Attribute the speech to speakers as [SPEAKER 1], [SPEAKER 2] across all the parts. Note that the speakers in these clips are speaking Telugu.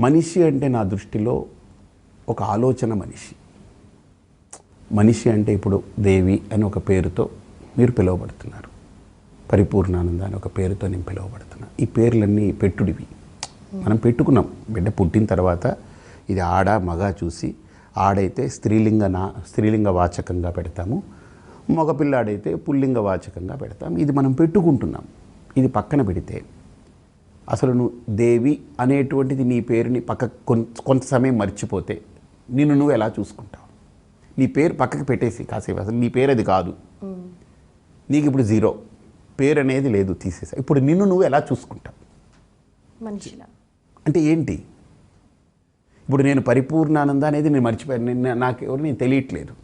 [SPEAKER 1] మనిషి అంటే నా దృష్టిలో ఒక ఆలోచన మనిషి. మనిషి అంటే ఇప్పుడు దేవి అని ఒక పేరుతో మీరు పిలువబడుతున్నారు, పరిపూర్ణానంద అని ఒక పేరుతో నేను పిలువబడుతున్నా. ఈ పేర్లన్నీ పెట్టుడివి, మనం పెట్టుకున్నాం. బిడ్డ పుట్టిన తర్వాత ఇది ఆడ మగ చూసి, ఆడైతే స్త్రీలింగ వాచకంగా పెడతాము, మగపిల్లాడైతే పుల్లింగ వాచకంగా పెడతాం. ఇది మనం పెట్టుకుంటున్నాం. ఇది పక్కన పెడితే అసలు నువ్వు దేవి అనేటువంటిది నీ పేరుని కొంత సమయం మర్చిపోతే నిన్ను నువ్వు ఎలా చూసుకుంటావు? నీ పేరు పక్కకి పెట్టేసి కాసేపు, అసలు నీ పేరు అది కాదు, నీకు ఇప్పుడు జీరో, పేరు అనేది లేదు, తీసేసా. ఇప్పుడు నిన్ను నువ్వు ఎలా చూసుకుంటావు?
[SPEAKER 2] మంచిగా
[SPEAKER 1] అంటే ఏంటి? ఇప్పుడు నేను పరిపూర్ణానంద అనేది నేను మర్చిపోయాను, నాకు ఎవరు నేను తెలియట్లేదు,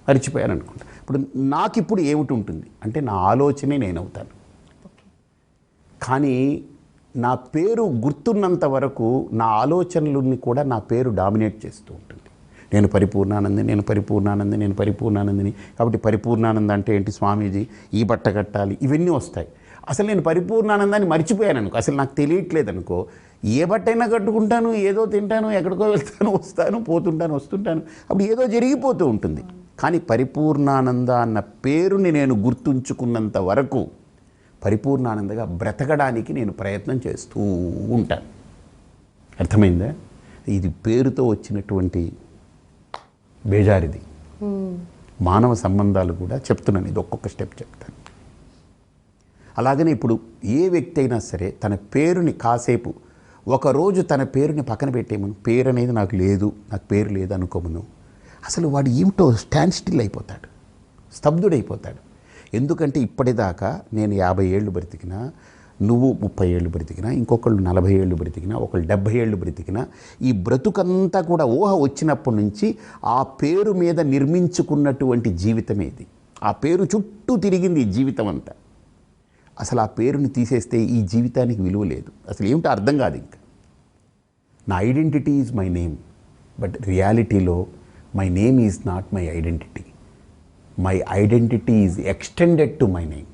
[SPEAKER 1] మర్చిపోయాను అనుకుంటా. ఇప్పుడు నాకు ఇప్పుడు ఏమిటి ఉంటుంది అంటే నా ఆలోచనే నేనవుతాను. కానీ నా పేరు గుర్తున్నంత వరకు నా ఆలోచనలని కూడా నా పేరు డామినేట్ చేస్తూ ఉంటుంది. నేను పరిపూర్ణానంది, నేను పరిపూర్ణానంది, నేను పరిపూర్ణానందిని. కాబట్టి పరిపూర్ణానంద అంటే ఏంటి? స్వామీజీ ఈ బట్ట కట్టాలి, ఇవన్నీ వస్తాయి. అసలు నేను పరిపూర్ణానందాన్ని మర్చిపోయాను అనుకో, అసలు నాకు తెలియట్లేదు అనుకో, ఏ బట్టైనా కట్టుకుంటాను, ఏదో తింటాను, ఎక్కడికో వెళ్తాను, వస్తాను, పోతుంటాను, వస్తుంటాను, అప్పుడు ఏదో జరిగిపోతూ ఉంటుంది. కానీ పరిపూర్ణానంద అన్న పేరుని నేను గుర్తుంచుకున్నంత వరకు పరిపూర్ణానందగా బ్రతకడానికి నేను ప్రయత్నం చేస్తూ ఉంటాను. అర్థమైందా? ఇది పేరుతో వచ్చినటువంటి బేజారిది. మానవ సంబంధాలు కూడా చెప్తున్నాను, ఇది ఒక్కొక్క స్టెప్ చెప్తాను. అలాగనే ఇప్పుడు ఏ వ్యక్తి అయినా సరే తన పేరుని కాసేపు ఒకరోజు తన పేరుని పక్కన పెట్టేమను, పేరు అనేది నాకు లేదు, నాకు పేరు లేదు అనుకోమను, అసలు వాడు ఏమిటో స్టాండ్ స్టిల్ అయిపోతాడు, స్తబ్దుడైపోతాడు. ఎందుకంటే ఇప్పటిదాకా నేను 50 ఏళ్ళు బ్రతికినా, నువ్వు 30 ఏళ్ళు బ్రతికినా, ఇంకొకళ్ళు 40 ఏళ్ళు బ్రతికినా, ఒకళ్ళు 70 ఏళ్ళు బ్రతికినా, ఈ బ్రతుకంతా కూడా ఊహ వచ్చినప్పటి నుంచి ఆ పేరు మీద నిర్మించుకున్నటువంటి జీవితమే ఇది. ఆ పేరు చుట్టూ తిరిగింది ఈ జీవితం అంతా. అసలు ఆ పేరుని తీసేస్తే ఈ జీవితానికి విలువ లేదు, అసలు ఏమిటో అర్థం కాదు. ఇంకా నా identity is my name, but రియాలిటీలో my name is not my identity. My identity is extended to my name.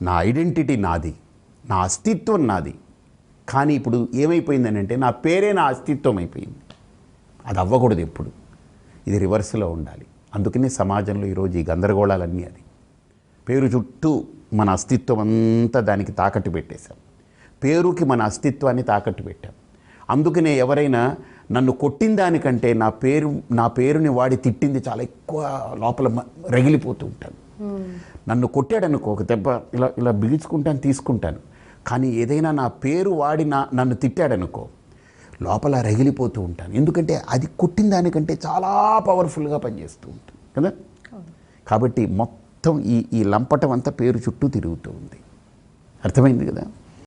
[SPEAKER 1] నా ఐడెంటిటీ నాది, నా అస్తిత్వం నాది. కానీ ఇప్పుడు ఏమైపోయిందని అంటే నా పేరే నా అస్తిత్వం అయిపోయింది. అది అవ్వకూడదు ఎప్పుడు, ఇది రివర్స్లో ఉండాలి. అందుకనే సమాజంలో ఈరోజు ఈ గందరగోళాలన్నీ అది. పేరు చుట్టూ మన అస్తిత్వం అంతా దానికి తాకట్టు పెట్టేశాం, పేరుకి మన అస్తిత్వాన్ని తాకట్టు పెట్టాం. అందుకనే ఎవరైనా నన్ను కొట్టిన దానికంటే నా పేరుని వాడి తిట్టింది చాలా ఎక్కువ లోపల రగిలిపోతూ ఉంటాను. నన్ను కొట్టాడనుకో, ఒక దెబ్బ ఇలా ఇలా బిగించుకుంటాను, తీసుకుంటాను. కానీ ఏదైనా నా పేరు వాడి నన్ను తిట్టాడనుకో, లోపల రగిలిపోతూ ఉంటాను. ఎందుకంటే అది కొట్టిన దానికంటే చాలా పవర్ఫుల్గా పనిచేస్తూ ఉంటుంది కదా. కాబట్టి మొత్తం ఈ లంపటం అంతా పేరు చుట్టూ తిరుగుతూ ఉంది. అర్థమైంది కదా.